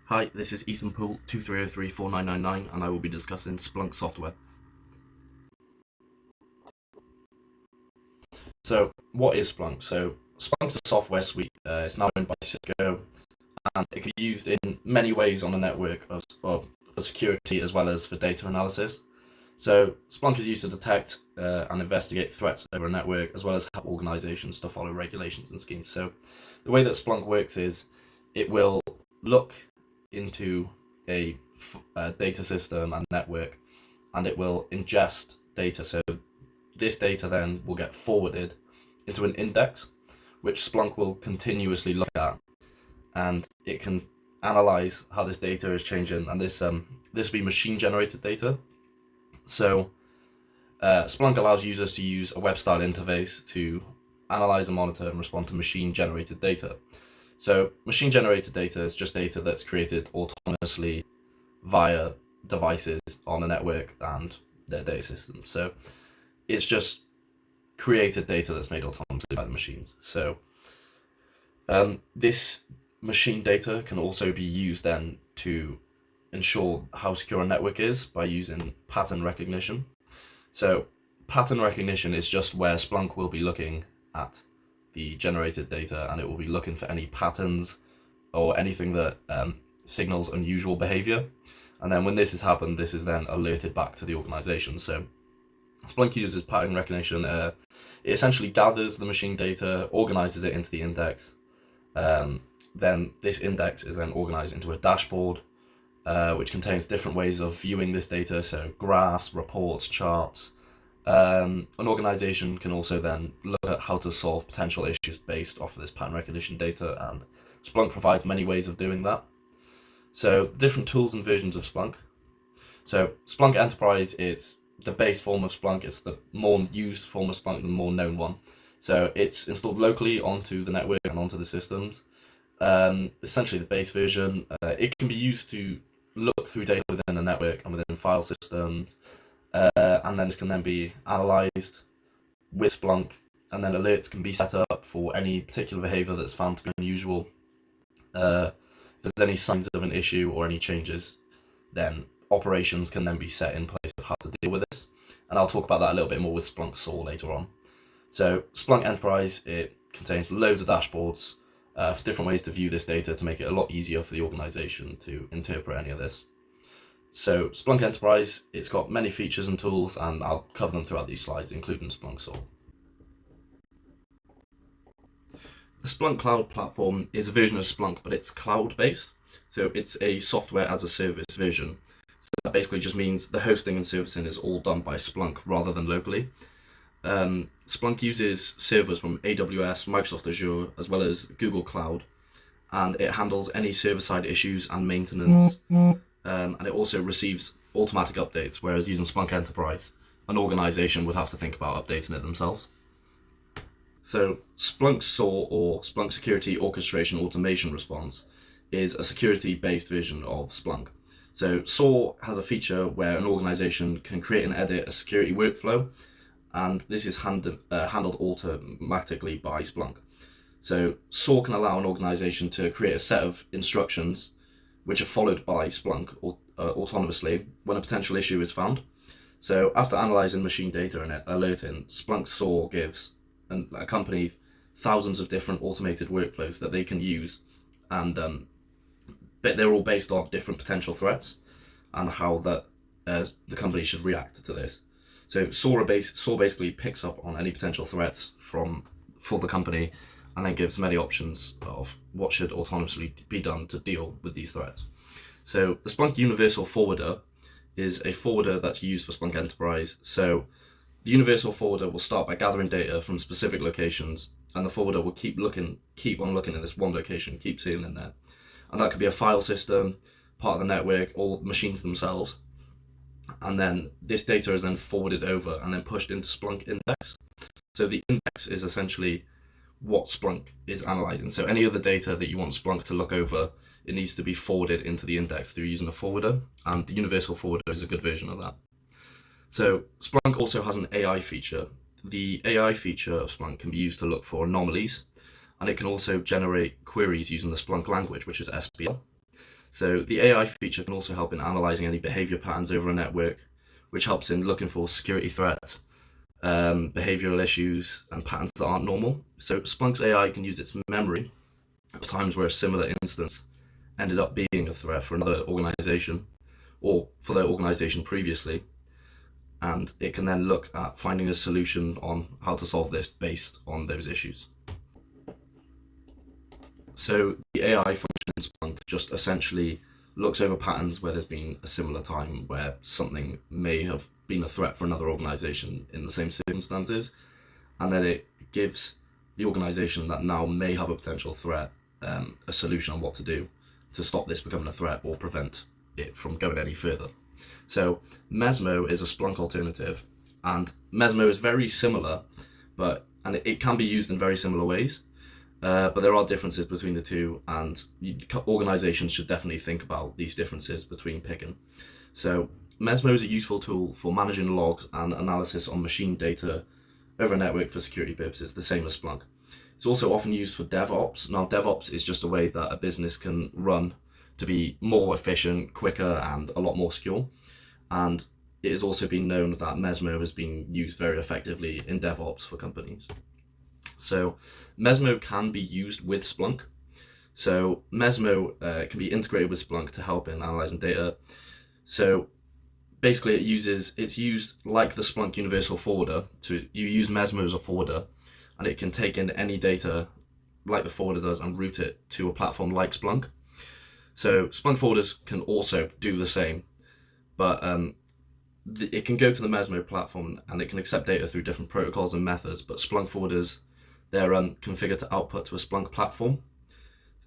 Hi, this is Ethan Poole, 23034999, and I will be discussing Splunk software. So, what is Splunk? So, Splunk's a software suite. It's now owned by Cisco, and it can be used in many ways on a network for security as well as for data analysis. So, Splunk is used to detect and investigate threats over a network, as well as help organizations to follow regulations and schemes. So, the way that Splunk works is it will look into a data system and network, and it will ingest data. So this data then will get forwarded into an index, which Splunk will continuously look at, and it can analyze how this data is changing. And this will be machine generated data. So Splunk allows users to use a web-style interface to analyze and monitor and respond to machine generated data. So machine generated data is just data that's created autonomously via devices on a network and their data systems. So it's just created data that's made autonomously by the machines. So this machine data can also be used then to ensure how secure a network is by using pattern recognition. So pattern recognition is just where Splunk will be looking at the generated data, and it will be looking for any patterns or anything that signals unusual behavior. And then when this has happened, this is then alerted back to the organization. So Splunk uses pattern recognition. It essentially gathers the machine data, organizes it into the index. Then this index is then organized into a dashboard, which contains different ways of viewing this data. So graphs, reports, charts. An organization can also then look at how to solve potential issues based off of this pattern recognition data, and Splunk provides many ways of doing that. So different tools and versions of Splunk. So Splunk Enterprise is the base form of Splunk. It's the more used form of Splunk, the more known one. So it's installed locally onto the network and onto the systems. Essentially the base version. It can be used to look through data within a network and within file systems, and then this can then be analyzed with Splunk, and then alerts can be set up for any particular behavior that's found to be unusual. If there's any signs of an issue or any changes, then operations can then be set in place of how to deal with this. And I'll talk about that a little bit more with Splunk SOAR later on. So Splunk Enterprise, it contains loads of dashboards for different ways to view this data to make it a lot easier for the organization to interpret any of this. So Splunk Enterprise, it's got many features and tools, and I'll cover them throughout these slides, including Splunk SOAR. The Splunk Cloud platform is a version of Splunk, but it's cloud-based. So it's a software as a service version. So that basically just means the hosting and servicing is all done by Splunk rather than locally. Splunk uses servers from AWS, Microsoft Azure, as well as Google Cloud, and it handles any server-side issues and maintenance. And it also receives automatic updates, whereas using Splunk Enterprise, an organization would have to think about updating it themselves. So Splunk SOAR, or Splunk Security Orchestration Automation Response, is a security-based version of Splunk. So SOAR has a feature where an organization can create and edit a security workflow, and this is handled automatically by Splunk. So SOAR can allow an organization to create a set of instructions which are followed by Splunk autonomously when a potential issue is found. So after analyzing machine data and alerting, Splunk SOAR gives a company thousands of different automated workflows that they can use, and but they're all based on different potential threats and how the company should react to this. So SOAR basically picks up on any potential threats for the company, and then gives many options of what should autonomously be done to deal with these threats. So the Splunk Universal Forwarder is a forwarder that's used for Splunk Enterprise. So the Universal Forwarder will start by gathering data from specific locations, and the forwarder will keep on looking in this one location, keep seeing in there. And that could be a file system, part of the network, or machines themselves. And then this data is then forwarded over and then pushed into Splunk Index. So the index is essentially what Splunk is analyzing. So any of the data that you want Splunk to look over, it needs to be forwarded into the index through using a forwarder, and the Universal Forwarder is a good version of that. So Splunk also has an AI feature. The AI feature of Splunk can be used to look for anomalies, and it can also generate queries using the Splunk language, which is SPL. So the AI feature can also help in analyzing any behavior patterns over a network, which helps in looking for security threats, behavioral issues, and patterns that aren't normal. So Splunk's AI can use its memory of times where a similar instance ended up being a threat for another organization or for their organization previously, and it can then look at finding a solution on how to solve this based on those issues. So the AI function in Splunk just essentially looks over patterns where there's been a similar time where something may have been a threat for another organization in the same circumstances, and then it gives the organization that now may have a potential threat a solution on what to do to stop this becoming a threat or prevent it from going any further. So Mesmo is a Splunk alternative, and Mesmo is very similar, and it can be used in very similar ways. But there are differences between the two, and organizations should definitely think about these differences between picking. So Mesmo is a useful tool for managing logs and analysis on machine data over a network for security purposes, the same as Splunk. It's also often used for DevOps. Now, DevOps is just a way that a business can run to be more efficient, quicker, and a lot more secure. And it has also been known that Mesmo has been used very effectively in DevOps for companies. So Mesmo can be used with Splunk. So Mesmo can be integrated with Splunk to help in analyzing data. So basically it's used like the Splunk Universal Forwarder. You use Mesmo as a forwarder, and it can take in any data like the forwarder does and route it to a platform like Splunk. So Splunk forwarders can also do the same, but it can go to the Mesmo platform and it can accept data through different protocols and methods, but Splunk forwarders, they're configured to output to a Splunk platform.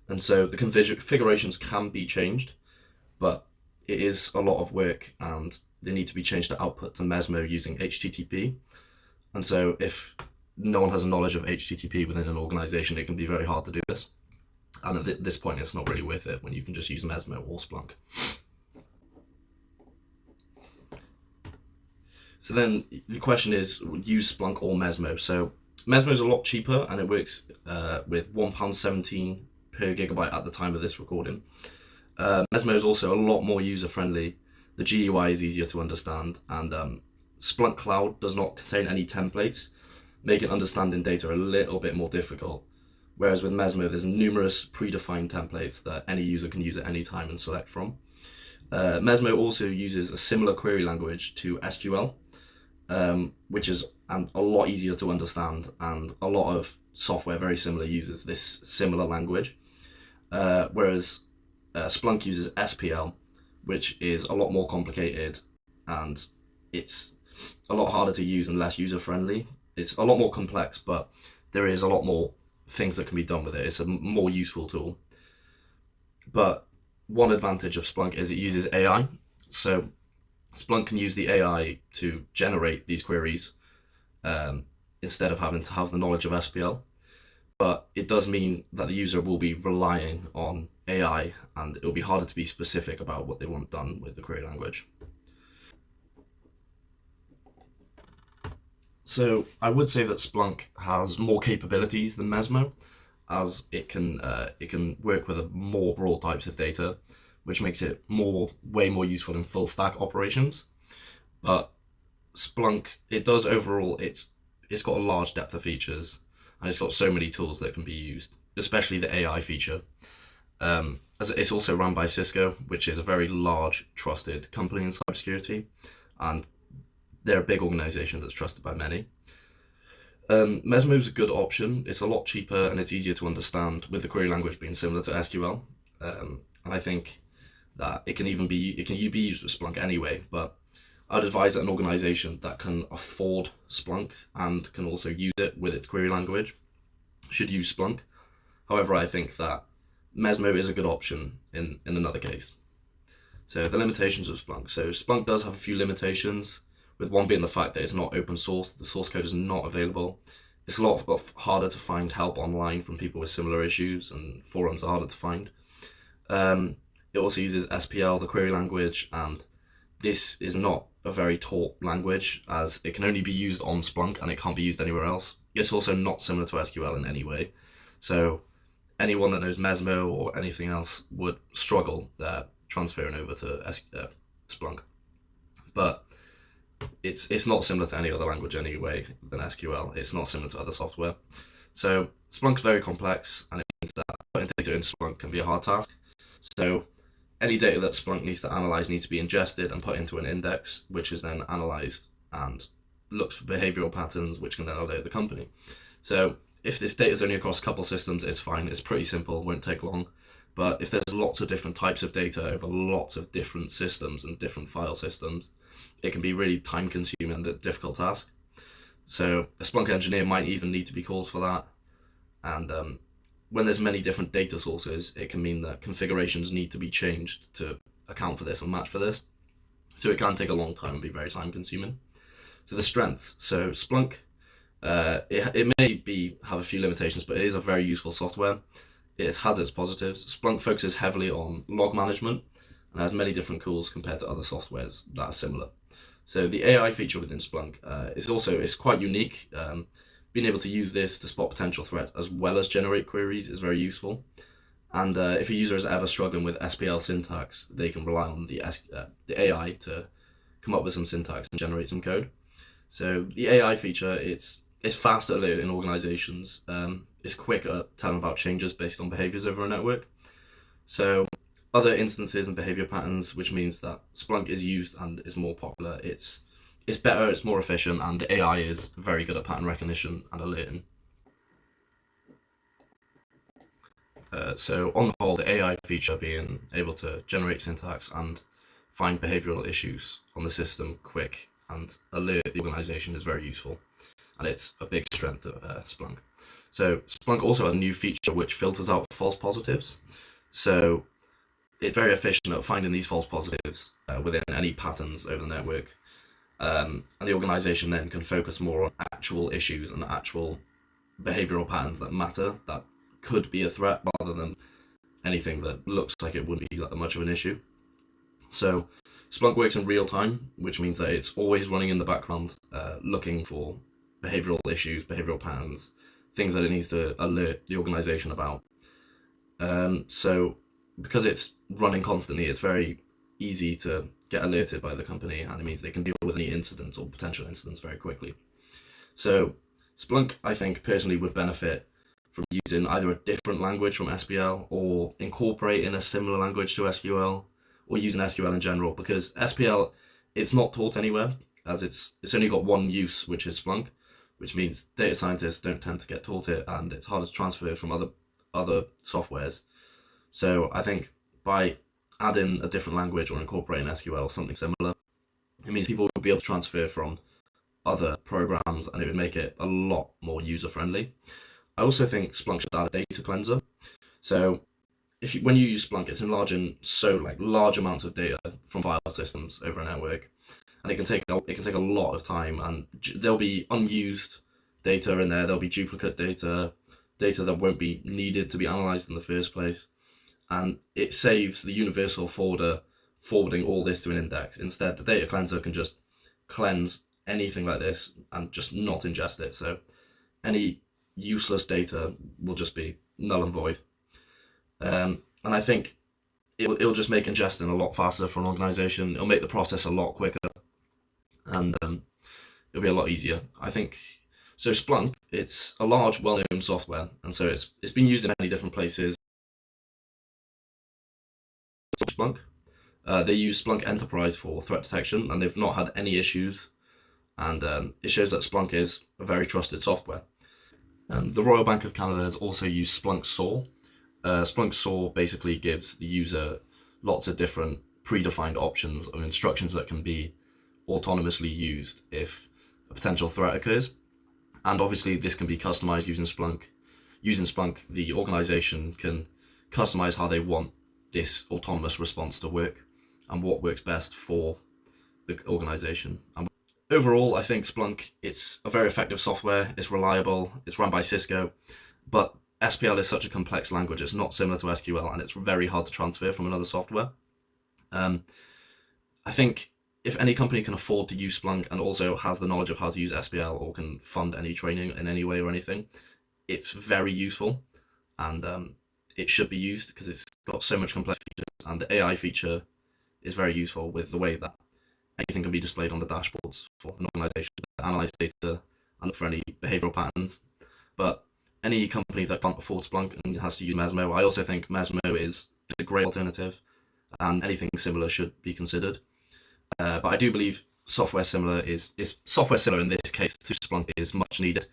And so the configurations can be changed, but it is a lot of work and they need to be changed to output to Mesmo using HTTP. And so if no one has a knowledge of HTTP within an organization, it can be very hard to do this. And at this point, it's not really worth it when you can just use Mesmo or Splunk. So then the question is, use Splunk or Mesmo? So Mesmo is a lot cheaper and it works with £1.17 per gigabyte at the time of this recording. Mesmo is also a lot more user-friendly. The GUI is easier to understand, and Splunk Cloud does not contain any templates, making understanding data a little bit more difficult. Whereas with Mesmo, there's numerous predefined templates that any user can use at any time and select from. Mesmo also uses a similar query language to SQL, which is a lot easier to understand, and a lot of software very similar uses this similar language. Whereas Splunk uses SPL, which is a lot more complicated, and it's a lot harder to use and less user-friendly. It's a lot more complex, but there is a lot more things that can be done with it. It's a more useful tool. But one advantage of Splunk is it uses AI. So Splunk can use the AI to generate these queries instead of having to have the knowledge of SPL. But it does mean that the user will be relying on AI, and it will be harder to be specific about what they want done with the query language. So I would say that Splunk has more capabilities than Mesmo, as it can work with a more broad types of data, which makes it way more useful in full stack operations. But Splunk, it does overall, it's got a large depth of features, and it's got so many tools that can be used, especially the AI feature. As it's also run by Cisco, which is a very large, trusted company in cybersecurity, and they're a big organization that's trusted by many. Mesmo is a good option. It's a lot cheaper and it's easier to understand, with the query language being similar to SQL. And I think that it can be used with Splunk anyway, but I'd advise that an organization that can afford Splunk and can also use it with its query language should use Splunk. However, I think that Mesmo is a good option in another case. So the limitations of Splunk. So Splunk does have a few limitations, with one being the fact that it's not open source. The source code is not available. It's a lot harder to find help online from people with similar issues, and forums are harder to find. It also uses SPL, the query language, and this is not a very taught language, as it can only be used on Splunk and it can't be used anywhere else. It's also not similar to SQL in any way. So anyone that knows Mesmo or anything else would struggle transferring over to Splunk. But it's not similar to any other language anyway than SQL. It's not similar to other software. So Splunk's very complex, and it means that putting data in Splunk can be a hard task. So any data that Splunk needs to analyze needs to be ingested and put into an index, which is then analyzed and looks for behavioral patterns, which can then alert the company. So if this data is only across a couple systems, it's fine. It's pretty simple, won't take long. But if there's lots of different types of data over lots of different systems and different file systems, it can be really time consuming and a difficult task. So a Splunk engineer might even need to be called for that. And when there's many different data sources, it can mean that configurations need to be changed to account for this and match for this. So it can take a long time and be very time consuming. So the strengths. So Splunk, it may have a few limitations, but it is a very useful software. It has its positives. Splunk focuses heavily on log management and has many different tools compared to other softwares that are similar. So the AI feature within Splunk is quite unique. Being able to use this to spot potential threats as well as generate queries is very useful. And if a user is ever struggling with SPL syntax, they can rely on the AI to come up with some syntax and generate some code. So the AI feature, it's fast at alerting organizations. It's quick at telling about changes based on behaviors over a network. So other instances and behavior patterns, which means that Splunk is used and is more popular. It's better, it's more efficient, and the AI is very good at pattern recognition and alerting. So on the whole, the AI feature being able to generate syntax and find behavioral issues on the system quick and alert the organization is very useful, and it's a big strength of Splunk. So Splunk also has a new feature which filters out false positives. So it's very efficient at finding these false positives within any patterns over the network. And the organization then can focus more on actual issues and actual behavioral patterns that matter, that could be a threat, rather than anything that looks like it wouldn't be that much of an issue. So Splunk works in real time, which means that it's always running in the background, looking for behavioral issues, behavioral patterns, things that it needs to alert the organization about. So because it's running constantly, it's very easy to get alerted by the company, and it means they can deal with any incidents or potential incidents very quickly. So Splunk, I think, personally would benefit from using either a different language from SPL or incorporating a similar language to SQL, or using SQL in general, because SPL, it's not taught anywhere, as it's only got one use, which is Splunk, which means data scientists don't tend to get taught it, and it's harder to transfer from other softwares. So I think by adding a different language or incorporating SQL, something similar, it means people will be able to transfer from other programs, and it would make it a lot more user-friendly. I also think Splunk should add a data cleanser. So when you use Splunk, it's enlarging large amounts of data from file systems over a network, and it can take a lot of time, and there'll be unused data in there. There'll be duplicate data that won't be needed to be analyzed in the first place, and it saves the universal forwarder forwarding all this to an index. Instead, the data cleanser can just cleanse anything like this and just not ingest it. So any useless data will just be null and void. And I think it'll just make ingesting a lot faster for an organization. It'll make the process a lot quicker, and it'll be a lot easier, I think. So Splunk, it's a large, well-known software, and so it's been used in many different places. Splunk, they use Splunk Enterprise for threat detection, and they've not had any issues. And it shows that Splunk is a very trusted software. The Royal Bank of Canada has also used Splunk SOAR. Splunk SOAR basically gives the user lots of different predefined options of instructions that can be autonomously used if a potential threat occurs. And obviously this can be customized using Splunk. Using Splunk, the organization can customize how they want this autonomous response to work and what works best for the organization. And overall, I think Splunk, it's a very effective software, it's reliable, it's run by Cisco, but SPL is such a complex language, it's not similar to SQL, and it's very hard to transfer from another software. I think if any company can afford to use Splunk and also has the knowledge of how to use SPL or can fund any training in any way or anything, it's very useful. And it should be used because it's got so much complex features, and the AI feature is very useful with the way that anything can be displayed on the dashboards for an organization to analyze data and look for any behavioral patterns. But any company that can't afford Splunk and has to use Mesmo, I also think Mesmo is a great alternative, and anything similar should be considered. But I do believe software similar in this case to Splunk is much needed,